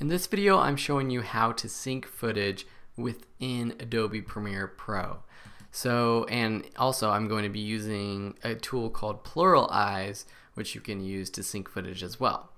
In this video, I'm showing you how to sync footage within Adobe Premiere Pro. And also I'm going to be using a tool called Pluralize, which you can use to sync footage as well.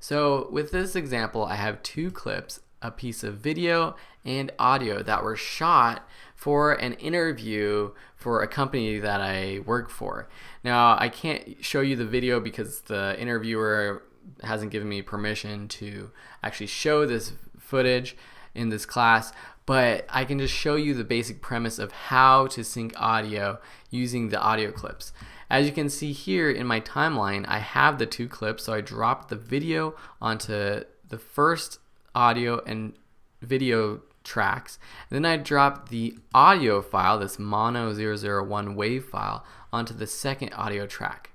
So with this example, I have two clips, a piece of video and audio that were shot for an interview for a company that I work for. Now, I can't show you the video because the interviewer hasn't given me permission to actually show this footage in this class, but I can just show you the basic premise of how to sync audio using the audio clips. As you can see here in my timeline, I have the two clips, so I dropped the video onto the first audio and video tracks. And then I dropped the audio file, this mono 001 wave file, onto the second audio track.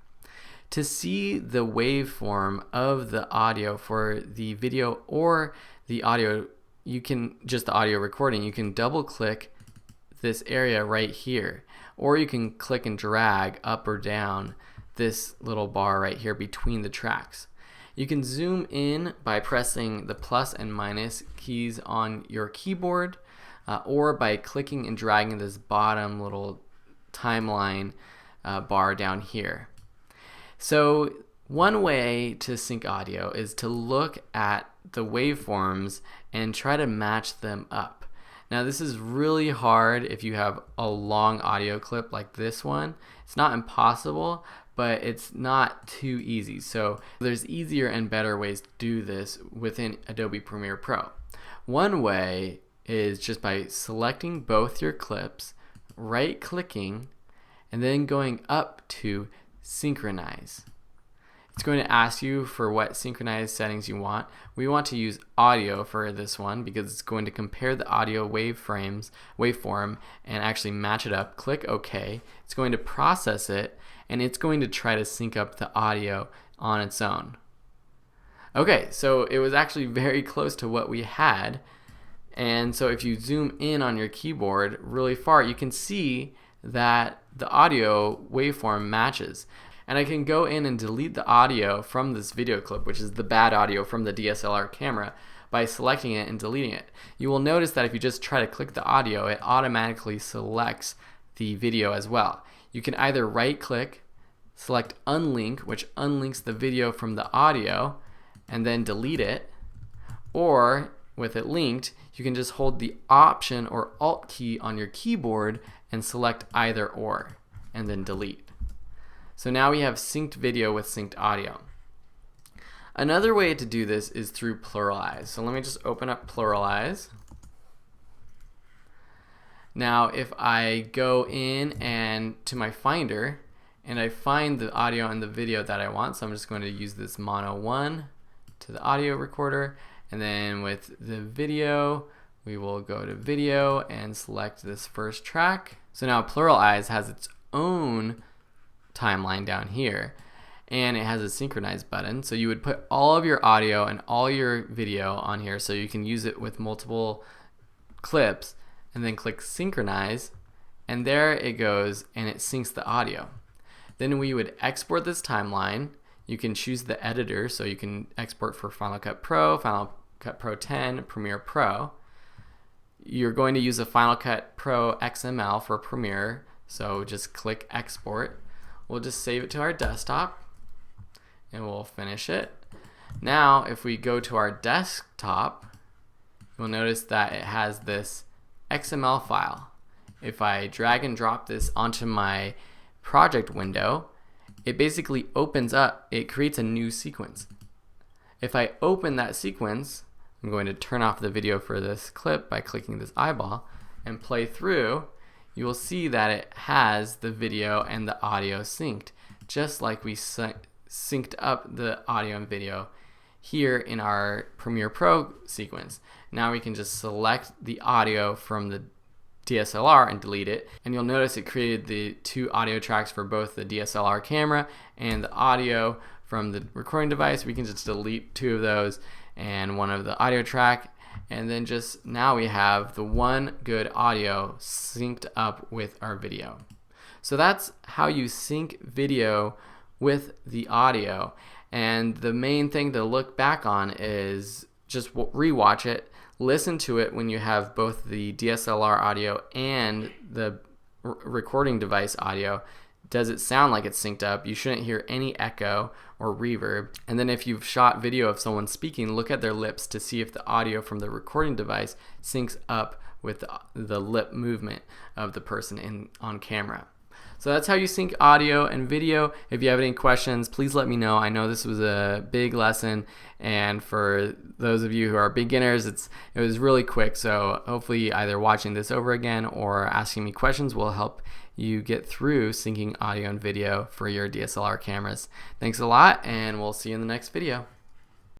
To see the waveform of the audio for the video or the audio, you can just the audio recording, you can double click this area right here, or you can click and drag up or down this little bar right here between the tracks. You can zoom in by pressing the plus and minus keys on your keyboard, or by clicking and dragging this bottom little timeline bar down here. So one way to sync audio is to look at the waveforms and try to match them up. Now this is really hard if you have a long audio clip like this one. It's not impossible, but it's not too easy. So there's easier and better ways to do this within Adobe Premiere Pro. One way is just by selecting both your clips, right-clicking, and then going up to synchronize. It's going to ask you for what synchronized settings you want. We want to use audio for this one because it's going to compare the audio waveform and actually match it up. Click OK. It's going to process it, and it's going to try to sync up the audio on its own. Okay, so it was actually very close to what we had. And so if you zoom in on your keyboard really far, you can see that the audio waveform matches. And I can go in and delete the audio from this video clip, which is the bad audio from the DSLR camera, by selecting it and deleting it. You will notice that if you just try to click the audio, it automatically selects the video as well. You can either right click, select unlink, which unlinks the video from the audio, and then delete it, or with it linked, you can just hold the Option or Alt key on your keyboard and select either or, and then delete. So now we have synced video with synced audio. Another way to do this is through Pluralize. So let me just open up Pluralize. Now if I go in and to my Finder and I find the audio and the video that I want, so I'm just going to use this mono 1 to the audio recorder, and then with the video we will go to video and select this first track. So now Pluralize has its own timeline down here, and it has a synchronize button, so you would put all of your audio and all your video on here so you can use it with multiple clips, and then click synchronize, and there it goes, and it syncs the audio. Then we would export this timeline. You can choose the editor, so you can export for Final Cut Pro, Final Cut Pro 10, Premiere Pro. You're going to use a Final Cut Pro XML for Premiere, so just click export. We'll just save it to our desktop and we'll finish it. Now if we go to our desktop, you'll notice that it has this XML file. If I drag and drop this onto my project window, it basically opens up, it creates a new sequence. If I open that sequence, I'm going to turn off the video for this clip by clicking this eyeball and play through. You will see that it has the video and the audio synced, just like we synced up the audio and video here in our Premiere Pro sequence. Now we can just select the audio from the DSLR and delete it, and you'll notice it created the two audio tracks for both the DSLR camera and the audio from the recording device. We can just delete two of those and one of the audio track, and then just now we have the one good audio synced up with our video. So that's how you sync video with the audio, and the main thing to look back on is just rewatch it, listen to it when you have both the DSLR audio and the recording device audio. Does it sound like it's synced up? You shouldn't hear any echo or reverb. And then if you've shot video of someone speaking, look at their lips to see if the audio from the recording device syncs up with the lip movement of the person on camera. So that's how you sync audio and video. If you have any questions, please let me know. I know this was a big lesson, and for those of you who are beginners, it was really quick. So hopefully either watching this over again or asking me questions will help you get through syncing audio and video for your DSLR cameras. Thanks a lot, and we'll see you in the next video.